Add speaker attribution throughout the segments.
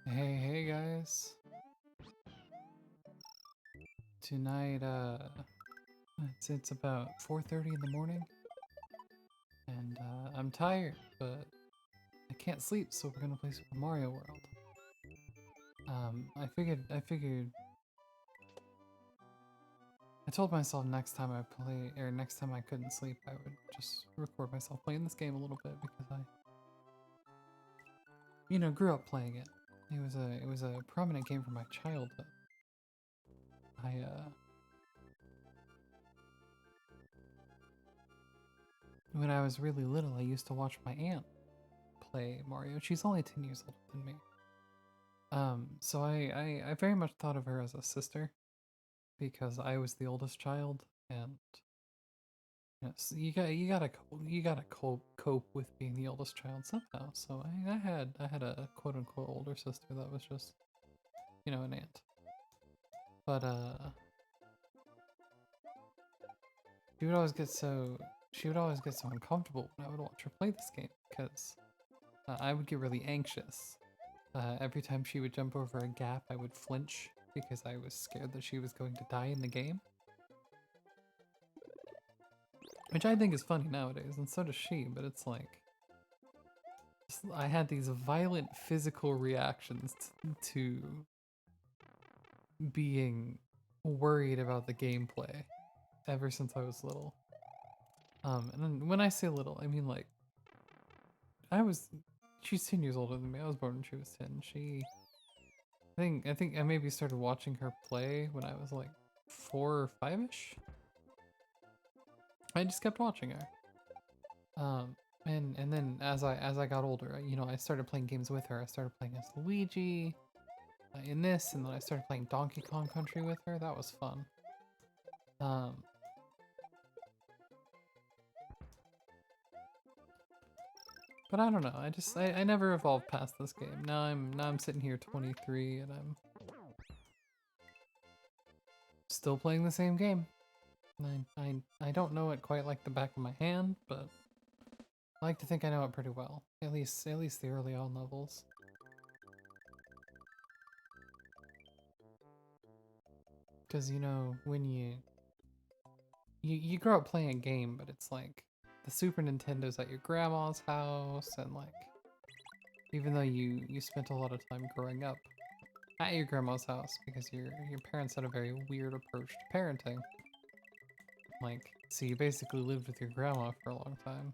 Speaker 1: Hey guys. Tonight, it's about 4:30 in the morning, and I'm tired, but I can't sleep, so we're gonna play Super Mario World. I figured, I told myself next time I play, or next time I couldn't sleep, I would just record myself playing this game a little bit because grew up playing it. It was a prominent game from my childhood. I, when I was really little, I used to watch my aunt play Mario. She's only 10 years older than me. So I very much thought of her as a sister because I was the oldest child, and you gotta cope with being the oldest child somehow. So I had a quote unquote older sister that was just an aunt. But she would always get so she would always get so uncomfortable when I would watch her play this game because I would get really anxious. Every time she would jump over a gap, I would flinch because I was scared that she was going to die in the game. Which I think is funny nowadays, and so does she, but it's like, I had these violent physical reactions to being worried about the gameplay ever since I was little. And then when I say little, I mean like, I was, she's 10 years older than me. I was born when she was 10. I think I maybe started watching her play when I was like 4 or 5-ish. I just kept watching her. And then as I got older, I started playing games with her. I started playing as Luigi in this, and then I started playing Donkey Kong Country with her. That was fun. Um, but I don't know. I never evolved past this game. Now I'm sitting here 23, and I'm still playing the same game. I don't know it quite like the back of my hand, but I like to think I know it pretty well. At least the early on levels. Because when you grow up playing a game, but it's like the Super Nintendo's at your grandma's house, and like even though you spent a lot of time growing up at your grandma's house because your parents had a very weird approach to parenting. Like, so you basically lived with your grandma for a long time.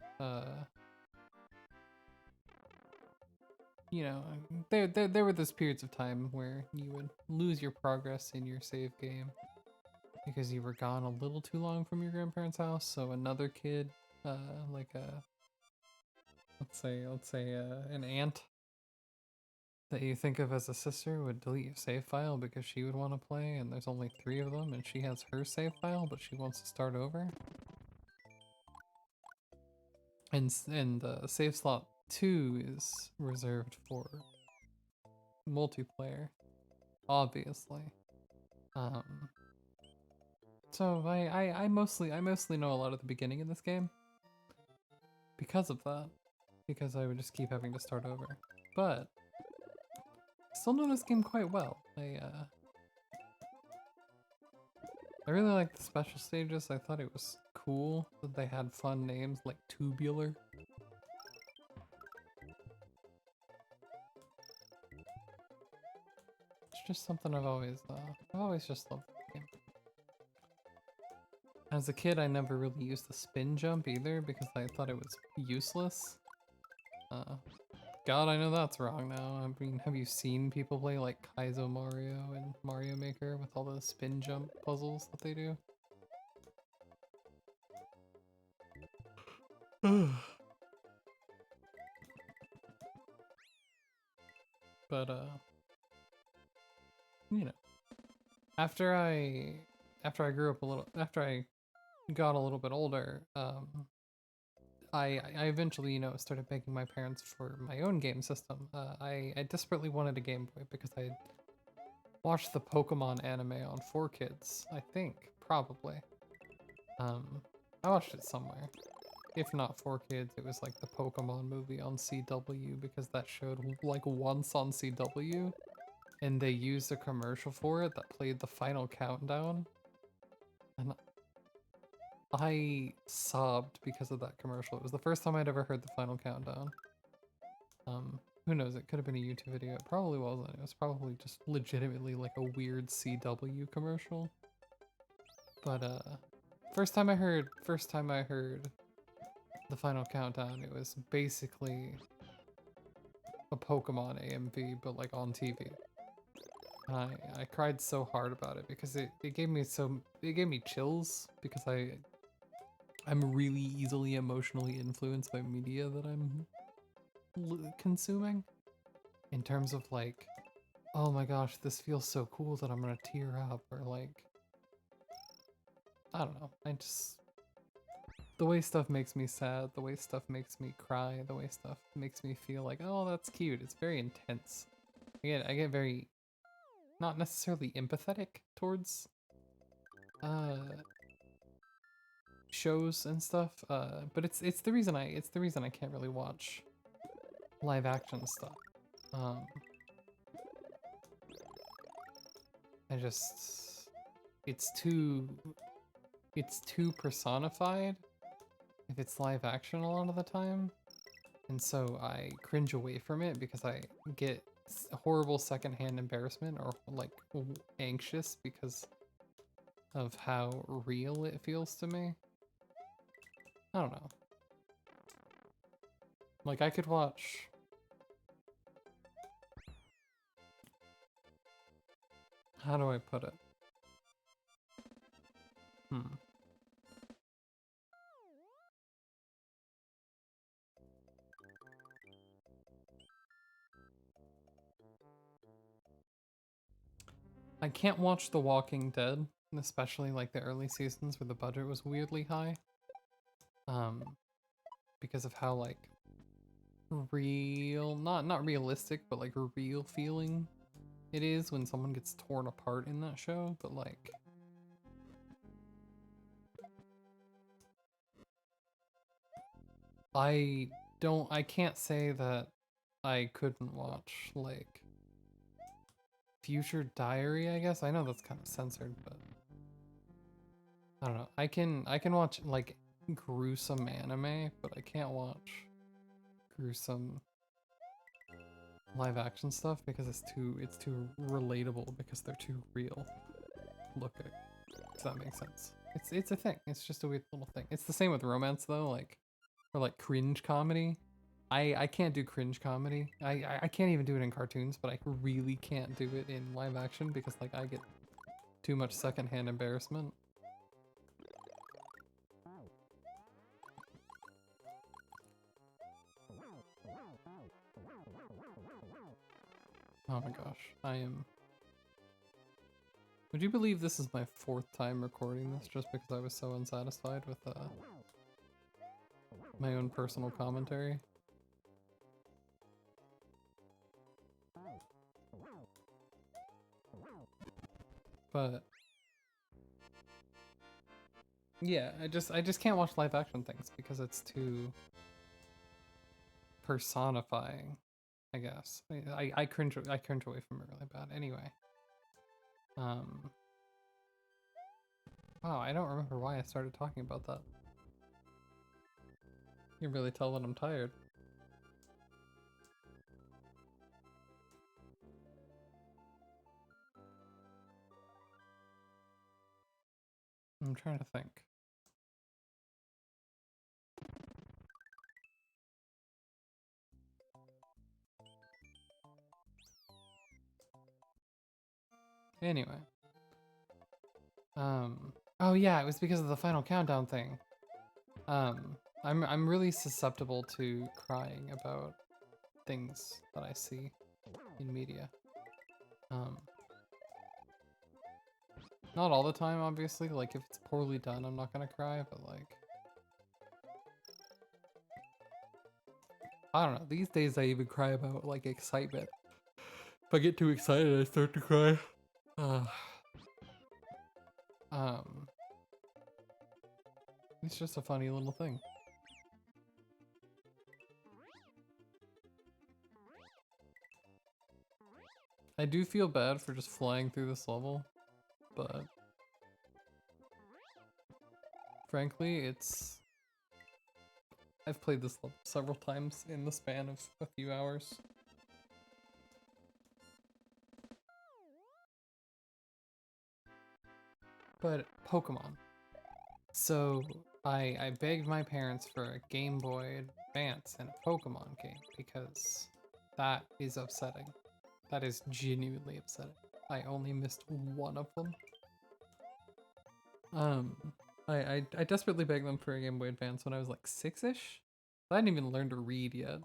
Speaker 1: You know, there were those periods of time where you would lose your progress in your save game because you were gone a little too long from your grandparents' house. So another kid, like a let's say an aunt that you think of as a sister would delete your save file because she would want to play, and there's only 3 of them, and she has her save file, but she wants to start over. And save slot 2 is reserved for multiplayer, obviously. Um, so I mostly know a lot of the beginning of this game because of that, because I would just keep having to start over. But I still know this game quite well. I really like the special stages. I thought it was cool that they had fun names like Tubular. It's just something I've always just loved the game. As a kid, I never really used the spin jump either because I thought it was useless. Uh, God, I know that's wrong now. I mean, have you seen people play like Kaizo Mario and Mario Maker with all the spin jump puzzles that they do? But you know, after I after I grew up a little, after I got a little bit older, I eventually started begging my parents for my own game system. I desperately wanted a Game Boy because I watched the Pokemon anime on 4Kids, I think, probably. Um, I watched it somewhere. if not for kids, it was like the Pokemon movie on CW because that showed like once on CW and they used a commercial for it that played the final countdown. And I sobbed because of that commercial. It was the first time I'd ever heard the final countdown. Who knows? It could have been a YouTube video. It probably wasn't. It was probably just legitimately like a weird CW commercial. But first time I heard the final countdown, it was basically a Pokemon AMV, but like on TV. And I cried so hard about it because it gave me chills because I'm really easily emotionally influenced by media that I'm consuming. In terms of like, oh my gosh, this feels so cool that I'm gonna tear up, or like, I don't know, the way stuff makes me sad, the way stuff makes me cry, the way stuff makes me feel like, oh, that's cute. It's very intense. I get very, not necessarily empathetic towards shows and stuff, but it's the reason I can't really watch live action stuff. I just, it's too personified if it's live action a lot of the time, and so I cringe away from it because I get horrible secondhand embarrassment or like anxious because of how real it feels to me. I don't know. Like I could watch, how do I put it? I can't watch The Walking Dead, especially like the early seasons where the budget was weirdly high. Because of how like real, not realistic, but like real feeling it is when someone gets torn apart in that show, but like I can't say that I couldn't watch like Future Diary, I guess. I know that's kind of censored, but I don't know. I can watch like gruesome anime, but I can't watch gruesome live action stuff because it's too relatable because they're too real looking. Does that make sense? It's a thing. It's just a weird little thing. It's the same with romance though, like or like cringe comedy. I can't do cringe comedy. I can't even do it in cartoons, but I really can't do it in live action because like I get too much secondhand embarrassment. Oh my gosh, I am... Would you believe this is my 4th time recording this just because I was so unsatisfied with my own personal commentary? But yeah, I just can't watch live action things because it's too personifying, I guess. I cringe away from it really bad. Anyway. Wow, I don't remember why I started talking about that. You can really tell that I'm tired. I'm trying to think. Anyway. Oh yeah, it was because of the final countdown thing. I'm really susceptible to crying about things that I see in media. Not all the time, obviously. Like, if it's poorly done, I'm not gonna cry, but like... I don't know. These days, I even cry about, like, excitement. If I get too excited, I start to cry. It's just a funny little thing. I do feel bad for just flying through this level, but frankly, I've played this level several times in the span of a few hours. But Pokemon. So I begged my parents for a Game Boy Advance and a Pokemon game because that is upsetting. That is genuinely upsetting. I only missed one of them. Um, I desperately begged them for a Game Boy Advance when I was like 6-ish. I hadn't even learned to read yet.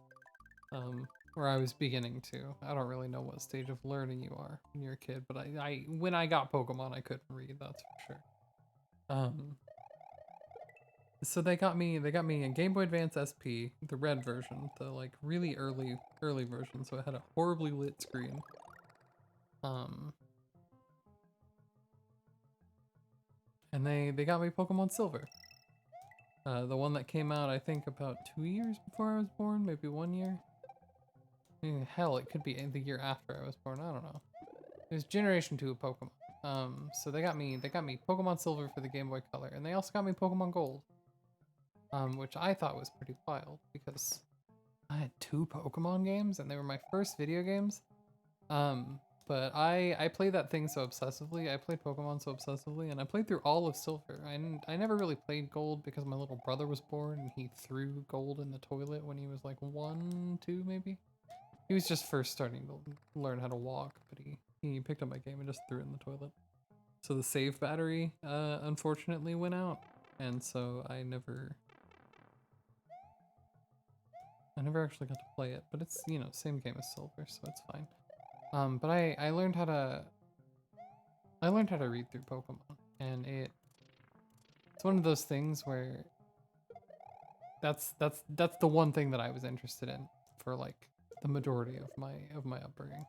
Speaker 1: Or I was beginning to. I don't really know what stage of learning you are when you're a kid, but when I got Pokemon, I couldn't read, that's for sure. So they got me a Game Boy Advance SP, the red version, the like really early version, so it had a horribly lit screen. And they got me Pokemon Silver. The one that came out I think about 2 years before I was born, maybe 1 year. I mean, hell, it could be the year after I was born, I don't know. It was Generation 2 of Pokemon. So they got me Pokemon Silver for the Game Boy Color, and they also got me Pokemon Gold. Which I thought was pretty wild because I had 2 Pokemon games and they were my first video games. But I played that thing so obsessively. I played Pokemon so obsessively, and I played through all of Silver. I never really played Gold because my little brother was born and he threw Gold in the toilet when he was like 1, 2 maybe. He was just first starting to learn how to walk, but he picked up my game and just threw it in the toilet. So the save battery unfortunately went out, and so I never actually got to play it, but it's, you know, same game as Silver, so it's fine. But I learned how to read through Pokemon, and it's one of those things where that's the one thing that I was interested in for like the majority of my upbringing.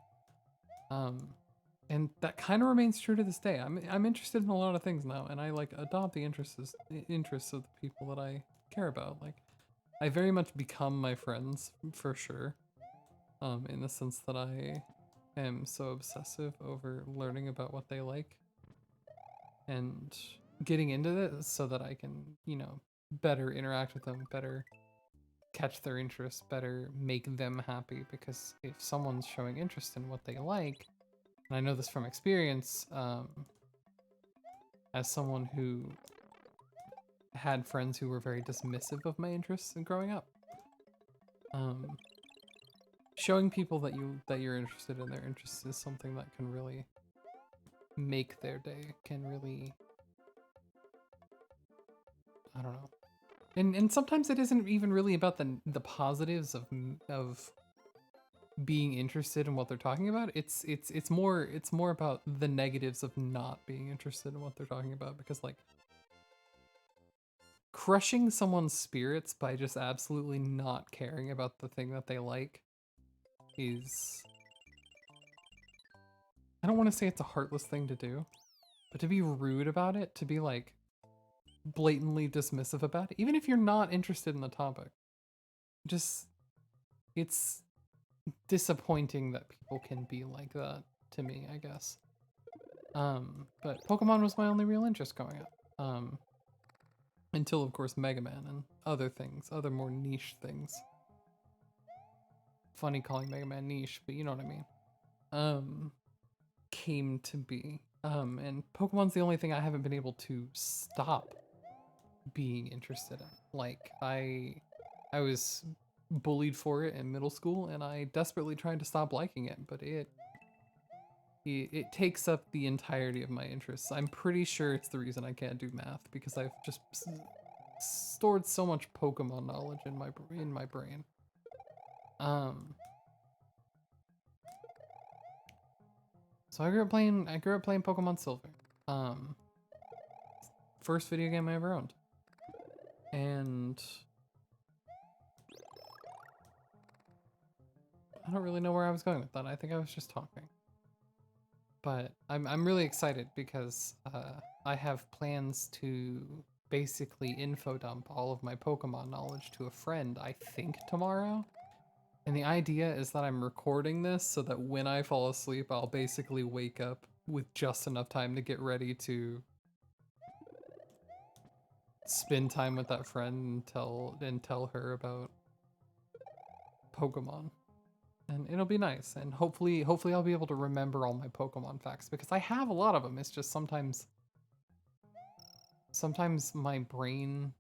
Speaker 1: And that kind of remains true to this day. I'm interested in a lot of things now, and I like adopt the interests of the people that I care about. Like, I very much become my friends for sure. In the sense that I am so obsessive over learning about what they like and getting into this so that I can, you know, better interact with them, better catch their interest, better make them happy. Because if someone's showing interest in what they like, and I know this from experience, as someone who had friends who were very dismissive of my interests in growing up, showing people that you're interested in their interests is something that can really make their day, can really, I don't know. And sometimes it isn't even really about the positives of being interested in what they're talking about. It's more about the negatives of not being interested in what they're talking about, because like crushing someone's spirits by just absolutely not caring about the thing that they like is, I don't want to say it's a heartless thing to do, but to be rude about it, to be like blatantly dismissive about it, even if you're not interested in the topic, just, it's disappointing that people can be like that to me, I guess. But Pokemon was my only real interest growing up. Until of course Mega Man and other things, other more niche things. Funny calling Mega Man niche, but you know what I mean. Came to be. And Pokemon's the only thing I haven't been able to stop being interested in. Like, I was bullied for it in middle school, and I desperately tried to stop liking it, but it takes up the entirety of my interests. I'm pretty sure it's the reason I can't do math, because I've just stored so much Pokemon knowledge in my brain. So I grew up playing Pokemon Silver. First video game I ever owned. And I don't really know where I was going with that. I think I was just talking. But I'm really excited because I have plans to basically info dump all of my Pokemon knowledge to a friend, I think tomorrow. And the idea is that I'm recording this so that when I fall asleep, I'll basically wake up with just enough time to get ready to spend time with that friend and tell her about Pokemon. And it'll be nice. And hopefully I'll be able to remember all my Pokemon facts because I have a lot of them. It's just sometimes my brain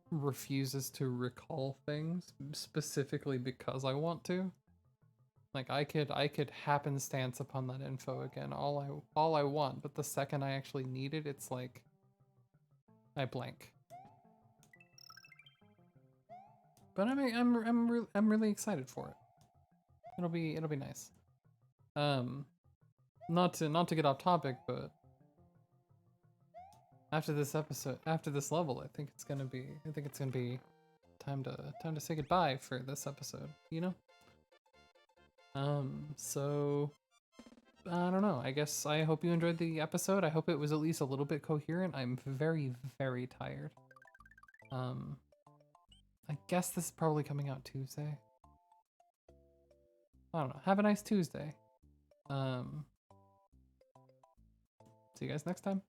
Speaker 1: refuses to recall things specifically because I want to. Like I could happenstance upon that info again all I want, but the second I actually need it, it's like I blank. But I'm really excited for it. It'll be nice. Not to get off topic, but after this level, I think it's gonna be time to say goodbye for this episode, you know? So I don't know. I guess I hope you enjoyed the episode. I hope it was at least a little bit coherent. I'm very, very tired. I guess this is probably coming out Tuesday. I don't know. Have a nice Tuesday. See you guys next time.